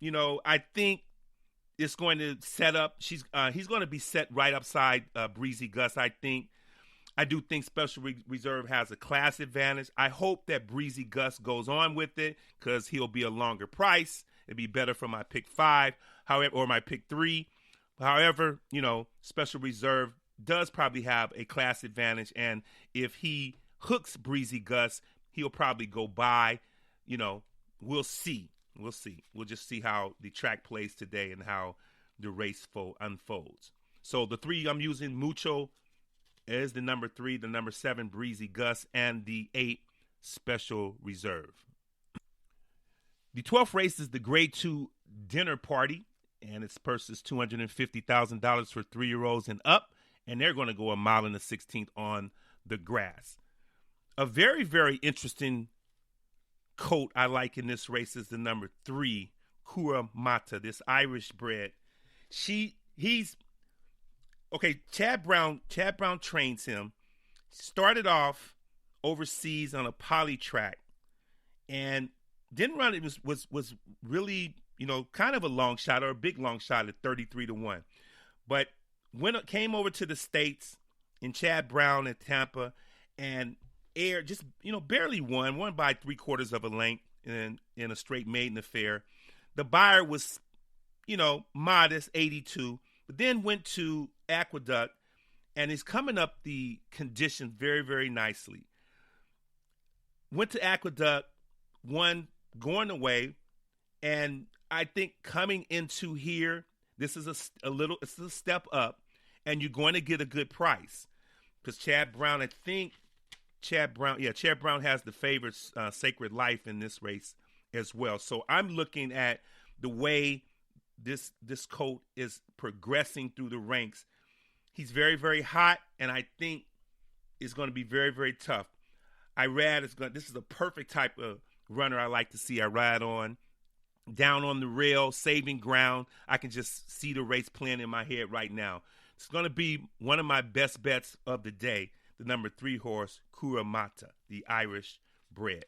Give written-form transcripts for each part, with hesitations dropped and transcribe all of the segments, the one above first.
I think it's going to set up. He's going to be set right upside Breezy Gus. I do think Special Reserve has a class advantage. I hope that Breezy Gus goes on with it because he'll be a longer price. It'd be better for my pick 5, however, or my pick 3. However, Special Reserve does probably have a class advantage, and if he hooks Breezy Gus, he'll probably go by. We'll see. We'll see. We'll just see how the track plays today and how the race unfolds. So the 3 I'm using, Mucho is the number 3, the number 7, Breezy Gus, and the 8, Special Reserve. The 12th race is the Grade 2 Dinner Party, and its purse is $250,000 for 3-year-olds and up, and they're going to go a mile in the 16th on the grass. A very, very interesting colt I like in this race is the number 3, Kura Mata, this Irish bred. He's okay. Chad Brown trains him. Started off overseas on a poly track, and didn't run. It was really kind of a long shot or a big long shot at 33-1, but when it came over to the States in Chad Brown at Tampa and aired just barely won by 3/4 of a length in a straight maiden affair. The buyer was modest 82, but then went to Aqueduct and is coming up the conditions very, very nicely. Went to Aqueduct, won going away, and I think coming into here, this is it's a step up, and you're going to get a good price because Chad Brown has the favorite Sacred Life in this race as well. So I'm looking at the way this colt is progressing through the ranks. He's very, very hot, and I think it's going to be very, very tough. This is a perfect type of runner I like to see. I ride on, down on the rail, saving ground. I can just see the race playing in my head right now. It's going to be one of my best bets of the day. The number 3 horse, Kura Mata, the Irish bred.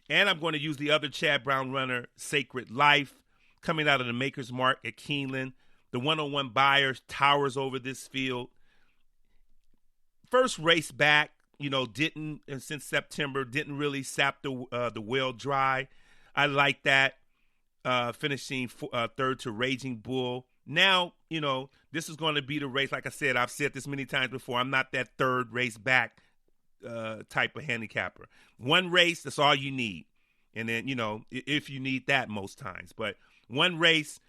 And I'm going to use the other Chad Brown runner, Sacred Life, coming out of the Maker's Mark at Keeneland. The 101 buyer towers over this field. First race back, since September, didn't really sap the well dry. I like that. Finishing 3rd to Raging Bull. Now, this is going to be the race. Like I said, I've said this many times before. I'm not that 3rd race back type of handicapper. One race, that's all you need. And then, if you need that most times. But one race,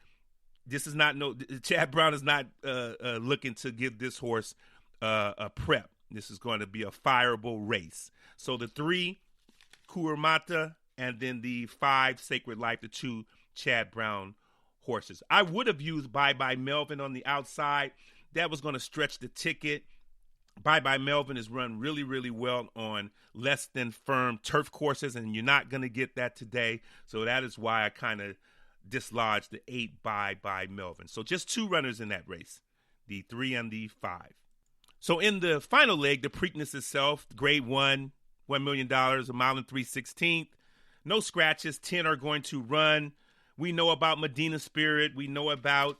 Chad Brown is not looking to give this horse a prep. This is going to be a fireable race. So the 3, Kura Mata, and then the 5, Sacred Life, the 2, Chad Brown horses. I would have used Bye Bye Melvin on the outside. That was going to stretch the ticket. Bye Bye Melvin is run really, really well on less than firm turf courses, and you're not going to get that today. So that is why I kind of dislodged the 8 Bye Bye Melvin. So just 2 runners in that race, the 3 and the 5. So in the final leg, the Preakness itself, grade 1, $1 million, a mile and 3/16. No scratches, 10 are going to run. We know about Medina Spirit. We know about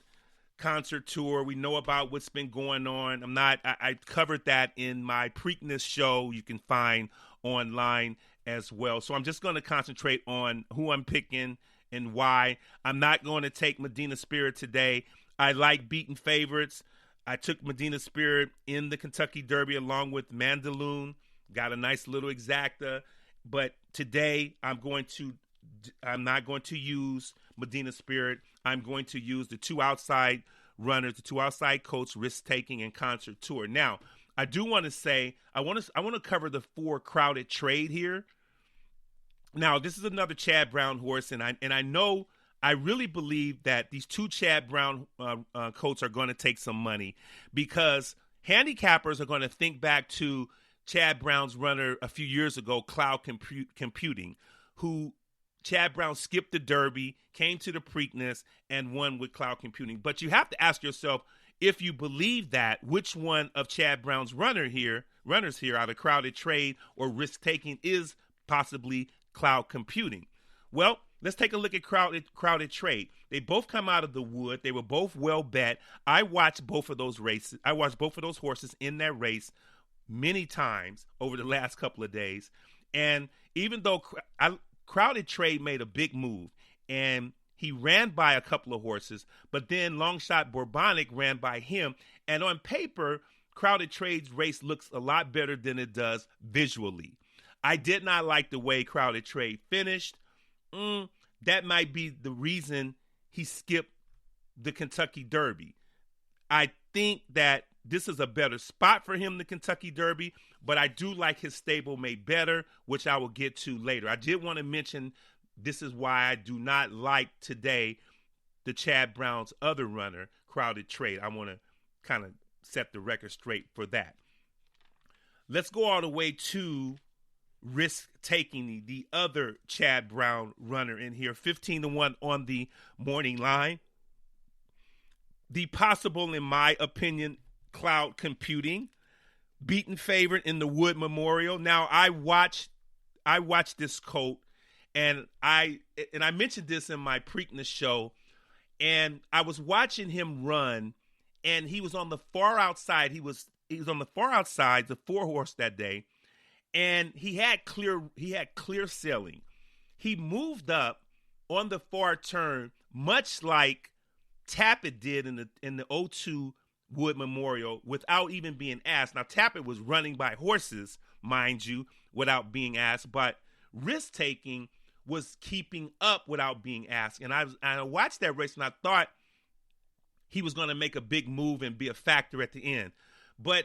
Concert Tour. We know about what's been going on. I covered that in my Preakness show you can find online as well. So I'm just going to concentrate on who I'm picking and why. I'm not going to take Medina Spirit today. I like beaten favorites. I took Medina Spirit in the Kentucky Derby along with Mandaloon. Got a nice little exacta. But today I'm not going to use Medina Spirit. I'm going to use the 2 outside runners, the 2 outside coats, Risk Taking and Concert Tour. Now, I do want to say I want to cover the 4 Crowded Trade here. Now, this is another Chad Brown horse, and I know I really believe that these 2 Chad Brown coats are going to take some money because handicappers are going to think back to Chad Brown's runner a few years ago, Cloud Computing, who Chad Brown skipped the Derby, came to the Preakness, and won with Cloud Computing. But you have to ask yourself, if you believe that, which one of Chad Brown's runners here out of Crowded Trade or Risk Taking is possibly Cloud Computing? Well, let's take a look at crowded trade. They both come out of the wood. They were both well bet. I watched both of those races. I watched both of those horses in that race many times over the last couple of days. And even though crowded trade made a big move and he ran by a couple of horses, but then long shot Bourbonic ran by him. And on paper, crowded trade's race looks a lot better than it does visually. I did not like the way crowded trade finished. That might be the reason he skipped the Kentucky Derby. I think that this is a better spot for him, the Kentucky Derby, but I do like his stablemate better, which I will get to later. I did want to mention this is why I do not like today the Chad Brown's other runner, Crowded Trade. I want to kind of set the record straight for that. Let's go all the way to Risk Taking, the other Chad Brown runner in here, 15-1 on the morning line. The possible, in my opinion, Cloud Computing, beaten favorite in the Wood Memorial. Now I watched this colt, and I mentioned this in my Preakness show, and I was watching him run, and he was on the far outside. He was on the far outside, the 4-horse that day, and he had clear sailing. He moved up on the far turn, much like Tappet did in the 02 Wood Memorial, without even being asked. Now Tappet was running by horses, mind you, without being asked, but Risk Taking was keeping up without being asked. And I watched that race, and I thought he was going to make a big move and be a factor at the end. But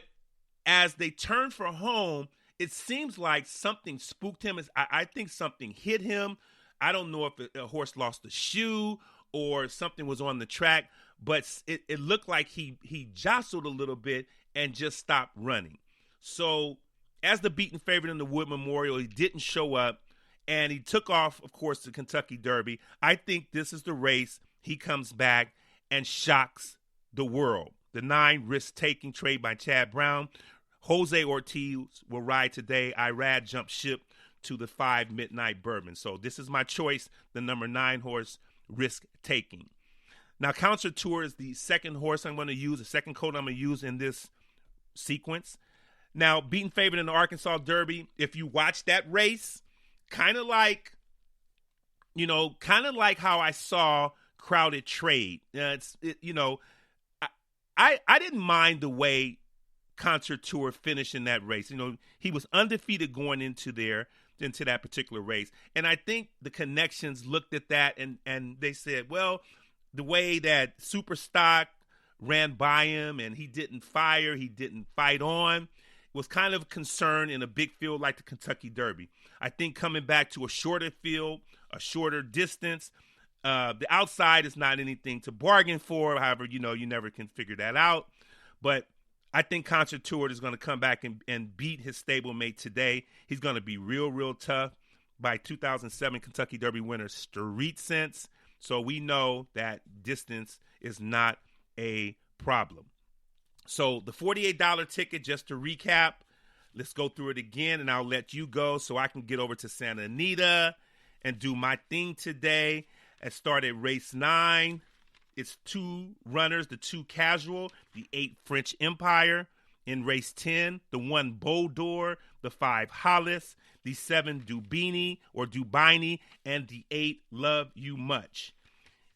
as they turned for home, it seems like something spooked him. I think something hit him. I don't know if a horse lost a shoe or something was on the track, but it looked like he jostled a little bit and just stopped running. So as the beaten favorite in the Wood Memorial, he didn't show up, and he took off, of course, the Kentucky Derby. I think this is the race he comes back and shocks the world. The 9 Risk Taking Trade by Chad Brown. Jose Ortiz will ride today. Irad jumped ship to the 5 Midnight Bourbon. So this is my choice, the number 9 horse, Risk Taking. Now, Concert Tour is the second horse I'm going to use, the second colt I'm going to use in this sequence. Now, beaten favorite in the Arkansas Derby. If you watch that race, kind of like how I saw Crowded Trade. I didn't mind the way Concert Tour finished in that race. He was undefeated going into that particular race. And I think the connections looked at that and they said, well, the way that Superstock ran by him and he didn't fire, he didn't fight on, was kind of concerned in a big field like the Kentucky Derby. I think coming back to a shorter field, a shorter distance, the outside is not anything to bargain for. However, you never can figure that out. But I think Concert Tour is going to come back and beat his stablemate today. He's going to be real, real tough by 2007 Kentucky Derby winner Street Sense. So we know that distance is not a problem. So the $48 ticket, just to recap, let's go through it again, and I'll let you go so I can get over to Santa Anita and do my thing today. I start at race 9. It's 2 runners, the 2 Casual, the 8 French Empire. In race 10, the 1 Bodor, the 5 Hollis, the 7 Dubini, and the 8 Love You Much.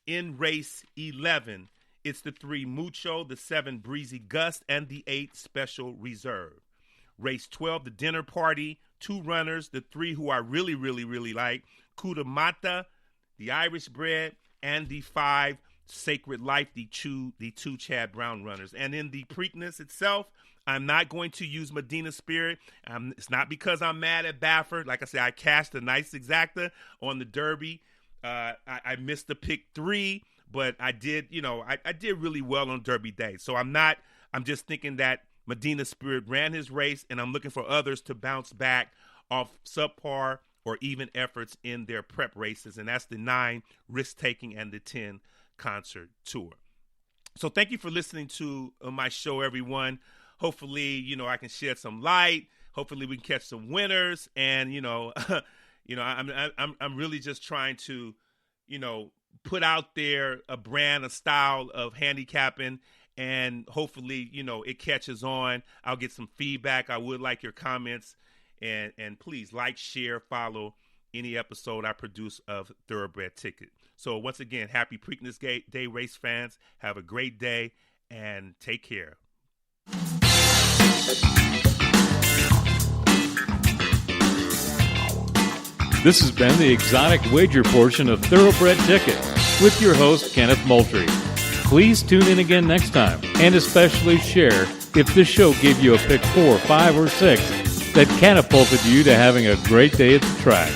In race 11, it's the 3 Mucho, the 7 Breezy Gust, and the 8 Special Reserve. Race 12, the Dinner Party, 2 runners, the 3 who I really, really, really like, Kudamata, the Irish Bred, and the 5 Sacred Life, the 2 Chad Brown runners. And in the Preakness itself, I'm not going to use Medina Spirit. It's not because I'm mad at Baffert. Like I said, I cashed a nice exacta on the Derby. I missed the pick 3, but I did, I did really well on Derby Day. So I'm just thinking that Medina Spirit ran his race, and I'm looking for others to bounce back off subpar or even efforts in their prep races. And that's the 9 Risk Taking and the 10 Concert Tour. So thank you for listening to my show, everyone. Hopefully, I can shed some light. Hopefully we can catch some winners. And, I'm really just trying to put out there a brand, a style of handicapping, and hopefully, it catches on. I'll get some feedback. I would like your comments, and please like, share, follow any episode I produce of Thoroughbred Ticket. So once again, happy Preakness Day, race fans. Have a great day and take care. This has been the exotic wager portion of Thoroughbred Ticket with your host, Kenneth Moultrie. Please tune in again next time, and especially share if this show gave you a pick 4, 5, or 6 that catapulted you to having a great day at the track.